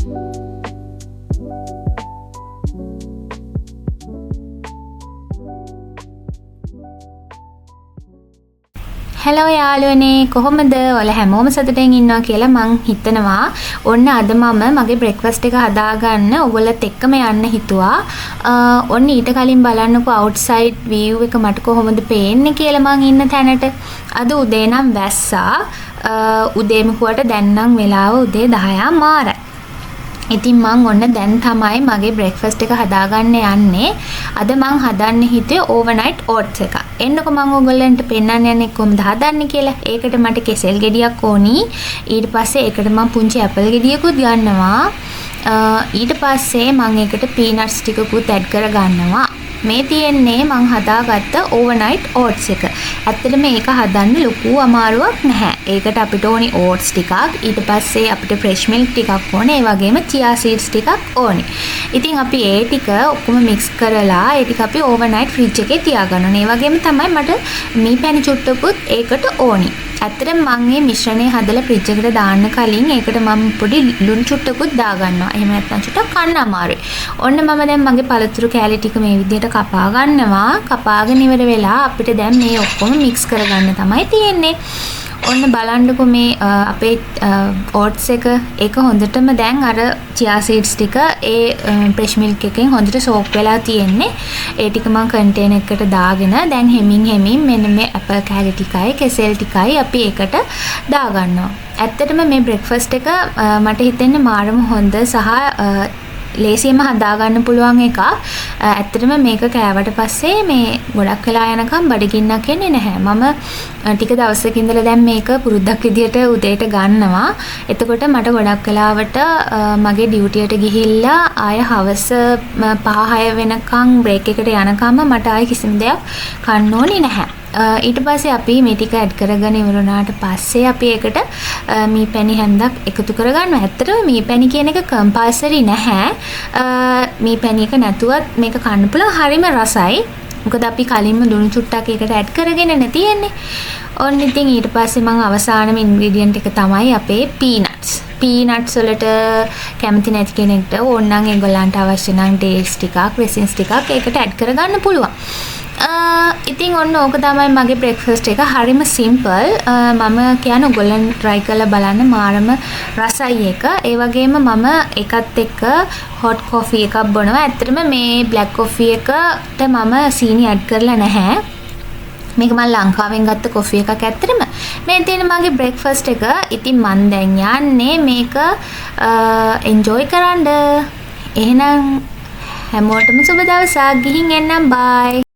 Hello යාළුවනේ කොහොමද? ඔයාලා හැමෝම සතුටින් ඉන්නවා කියලා මං හිතනවා. ඔන්න අද මම මගේ බ්‍රෙක්ෆාස්ට් එක හදාගන්න ඔයගොල්ලොත් එක්කම යන්න හිතුවා. ඔන්න ඊට කලින් බලන්නකෝ outside view එක මට කොහොමද පේන්නේ කියලා මං ඉන්න තැනට. අද උදේ නම් වැස්සා. උදේම කුවට දැන් නම් වෙලාව උදේ 10 මාරයි. ඉතින් මං ඔන්න දැන් තමයි මගේ බ්‍රෙක්ෆාස්ට් එක හදාගන්න යන්නේ. අද මං හදන්න හිතුවේ overnight oats එක. එන්නකො මං ඔයගොල්ලන්ට පෙන්නන්න යන්නේ කොහොමද හදන්නේ කියලා. ඒකට මට කෙසෙල් ගෙඩියක් ඕනි. ඊට පස්සේ ඒකට මං පුංචි ඇපල් ගෙඩියකුත් ගන්නවා. ඊට පස්සේ මං ඒකට peanuts ටිකකුත් ඇඩ් කර ගන්නවා. මේ තියෙන්නේ මං හදාගත්ත overnight oats එක. ඇත්තටම මේක හදන්න ලොකු අමාරුවක් නැහැ. ඒකට අපිට ඕනි oats ටිකක්, ඊට පස්සේ අපිට fresh milk ටිකක් ඕනේ, ඒ වගේම chia seeds ටිකක් ඕනේ. ඉතින් අපි ඒ ටික ඔක්කොම mix කරලා ඒ ටික අපි overnight fridge එකේ තියාගන්න ඕනේ. ඒ වගේම තමයි මට මී පැණි චුට්ටකුත් ඒකට ඕනි. ඇත්තටම මම මේ මිශ්‍රණය හදලා ෆ්‍රිජ් එකට දාන්න කලින් ඒකට මම පොඩි ලුණු චුට්ටකුත් දාගන්නවා. එහෙම නැත්නම් චුට්ටක් කන්න අමාරුයි. ඔන්න මම දැන් මගේ පළතුරු කෑලි ටික මේ විදිහට කපා ගන්නවා. කපාගෙන ඉවර වෙලා අපිට දැන් මේ ඔක්කොම මික්ස් කරගන්න තමයි තියෙන්නේ. ඔන්න බලන්නකො මේ අපේ oats එක ඒක හොඳටම දැන් අර chia seeds ටික ඒ fresh milk එකෙන් හොඳට soak වෙලා තියෙන්නේ. ඒ ටික මම container එකකට දාගෙන දැන් හෙමින් මෙන්න මේ apple කෑලි ටිකයි කෙසෙල් ටිකයි අපි ඒකට දාගන්නවා. ඇත්තටම මේ breakfast එක මට හිතෙන්නේ මාරම හොඳ සහ ලේසියෙන්ම හදාගන්න පුළුවන් එකක්. ඇත්තටම මේක කෑවට පස්සේ මේ ගොඩක් වෙලා යනකම් බඩගින්නක් එන්නේ නැහැ. මම ටික දවසක ඉඳලා දැන් මේක පුරුද්දක් විදියට උදේට ගන්නවා. එතකොට මට ගොඩක් වෙලාවට මගේ ඩියුටි එකට ගිහිල්ලා ආය හවස 5-6 වෙනකම් බ්‍රේක් එකට යනකම් මට ආය කිසිම දෙයක් කන්න ඕනේ නැහැ. ඊට පස්සේ අපි මේ ටික ඇඩ් කරගෙන ඉවරුණාට පස්සේ අපි ඒකට මී පැණි හැන්දක් එකතු කරගන්නවා. ඇත්තටම මී පැණි කියන එක කම්පල්සරි නැහැ. මී පැණි එක නැතුවත් මේක කන්න පුළුවන්. හරිම රසයි. මොකද අපි කලින්ම ලුණු චුට්ටක් ඒකට ඇඩ් කරගෙන තියෙන්නේ. ඔන්න ඉතින් ඊට පස්සේ මම අවසානම ඉන්ග්‍රීඩියන්ට් එක තමයි අපේ peanuts. peanuts වලට කැමති නැති කෙනෙක්ට ඕනනම් ඒගොල්ලන්ට අවශ්‍ය නම් dates ටිකක්, raisins ටිකක් ඒකට ඇඩ් කරගන්න පුළුවන්. ඉතින් ඔන්න ඕක තමයි මගේ බ්‍රෙක්ෆාස්ට් එක. හරිම සිම්පල්. මම කියන ඔයගොල්ලන් try කරලා බලන්න මාරම රසයි එක. ඒ වගේම මම එකත් එක්ක hot coffee එකක් බොනවා. ඇත්තටම මේ black coffee එකට මම සීනි ඇඩ් කරලා නැහැ. මේක මම ලංකාවෙන් ගත්ත coffee එකක්. ඇත්තටම මේ තියෙන මගේ බ්‍රෙක්ෆාස්ට් එක. ඉතින් මම දැන් යන්නේ මේක enjoy කරන්න. එහෙනම් හැමෝටම සුබ දවසක්. ගිහින් එන්නම්. bye.